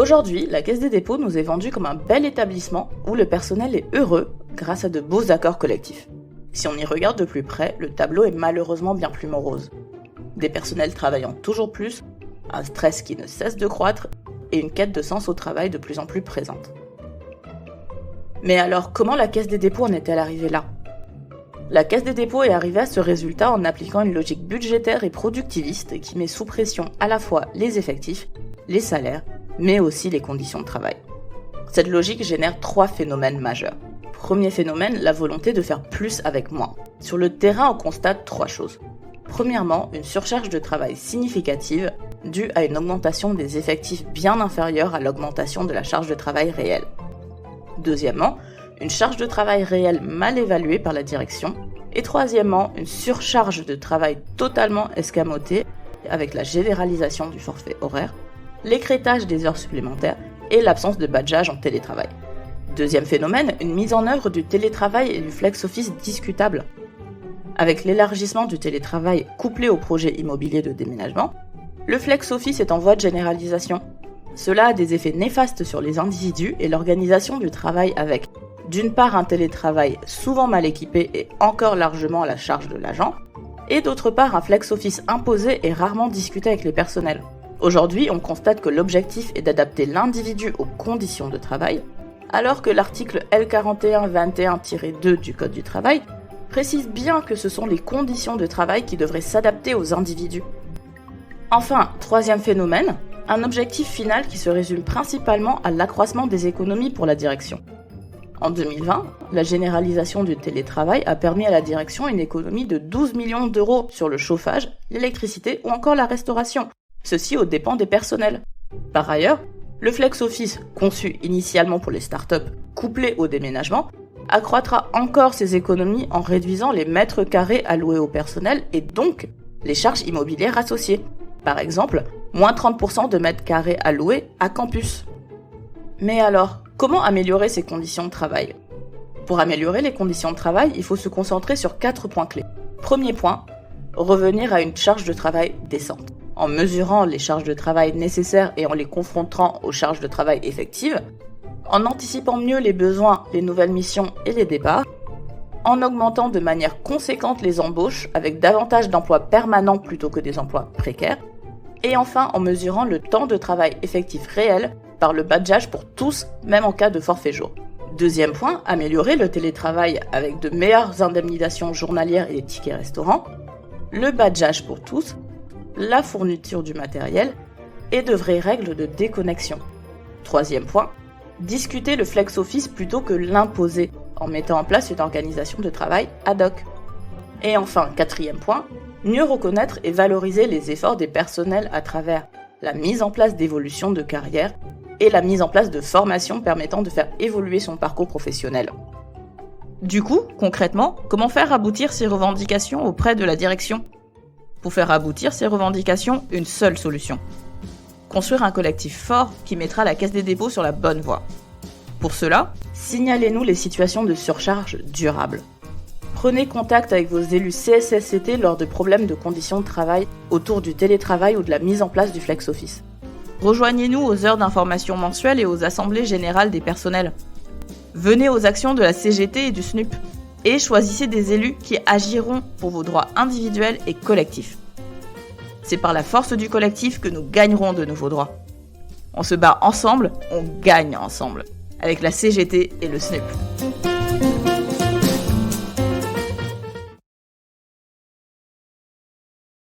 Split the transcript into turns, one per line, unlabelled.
Aujourd'hui, la Caisse des dépôts nous est vendue comme un bel établissement où le personnel est heureux grâce à de beaux accords collectifs. Si on y regarde de plus près, le tableau est malheureusement bien plus morose. Des personnels travaillant toujours plus, un stress qui ne cesse de croître et une quête de sens au travail de plus en plus présente. Mais alors, comment la Caisse des dépôts en est-elle arrivée là ? La Caisse des dépôts est arrivée à ce résultat en appliquant une logique budgétaire et productiviste qui met sous pression à la fois les effectifs, les salaires, mais aussi les conditions de travail. Cette logique génère 3 phénomènes majeurs. Premier phénomène, la volonté de faire plus avec moins. Sur le terrain, on constate 3 choses. Premièrement, une surcharge de travail significative due à une augmentation des effectifs bien inférieure à l'augmentation de la charge de travail réelle. Deuxièmement, une charge de travail réelle mal évaluée par la direction. Et troisièmement, une surcharge de travail totalement escamotée avec la généralisation du forfait horaire, l'écrêtage des heures supplémentaires et l'absence de badgeage en télétravail. Deuxième phénomène, une mise en œuvre du télétravail et du flex-office discutable. Avec l'élargissement du télétravail couplé au projet immobilier de déménagement, le flex-office est en voie de généralisation. Cela a des effets néfastes sur les individus et l'organisation du travail avec, d'une part, un télétravail souvent mal équipé et encore largement à la charge de l'agent, et d'autre part, un flex-office imposé et rarement discuté avec les personnels. Aujourd'hui, on constate que l'objectif est d'adapter l'individu aux conditions de travail, alors que l'article L4121-2 du Code du travail précise bien que ce sont les conditions de travail qui devraient s'adapter aux individus. Enfin, troisième phénomène, un objectif final qui se résume principalement à l'accroissement des économies pour la direction. En 2020, la généralisation du télétravail a permis à la direction une économie de 12 millions d'euros sur le chauffage, l'électricité ou encore la restauration, ceci aux dépens des personnels. Par ailleurs, le flex-office, conçu initialement pour les startups, couplé au déménagement, accroîtra encore ces économies en réduisant les mètres carrés alloués au personnel et donc les charges immobilières associées. Par exemple, moins 30% de mètres carrés alloués à campus. Mais alors, comment améliorer ces conditions de travail ? Pour améliorer les conditions de travail, il faut se concentrer sur 4 points clés. Premier point, revenir à une charge de travail décente. En mesurant les charges de travail nécessaires et en les confrontant aux charges de travail effectives, en anticipant mieux les besoins, les nouvelles missions et les départs, en augmentant de manière conséquente les embauches avec davantage d'emplois permanents plutôt que des emplois précaires, et enfin en mesurant le temps de travail effectif réel par le badgeage pour tous, même en cas de forfait jour. Deuxième point, améliorer le télétravail avec de meilleures indemnisations journalières et des tickets restaurants, le badgeage pour tous, la fourniture du matériel et de vraies règles de déconnexion. Troisième point, discuter le flex-office plutôt que l'imposer en mettant en place une organisation de travail ad hoc. Et enfin, quatrième point, mieux reconnaître et valoriser les efforts des personnels à travers la mise en place d'évolutions de carrière et la mise en place de formations permettant de faire évoluer son parcours professionnel. Du coup, concrètement, comment faire aboutir ces revendications auprès de la direction ? Pour faire aboutir ces revendications, une seule solution. Construire un collectif fort qui mettra la Caisse des dépôts sur la bonne voie. Pour cela, signalez-nous les situations de surcharge durables. Prenez contact avec vos élus CSSCT lors de problèmes de conditions de travail autour du télétravail ou de la mise en place du flex-office. Rejoignez-nous aux heures d'information mensuelles et aux assemblées générales des personnels. Venez aux actions de la CGT et du SNUP. Et choisissez des élus qui agiront pour vos droits individuels et collectifs. C'est par la force du collectif que nous gagnerons de nouveaux droits. On se bat ensemble, on gagne ensemble. Avec la CGT et le SNUP.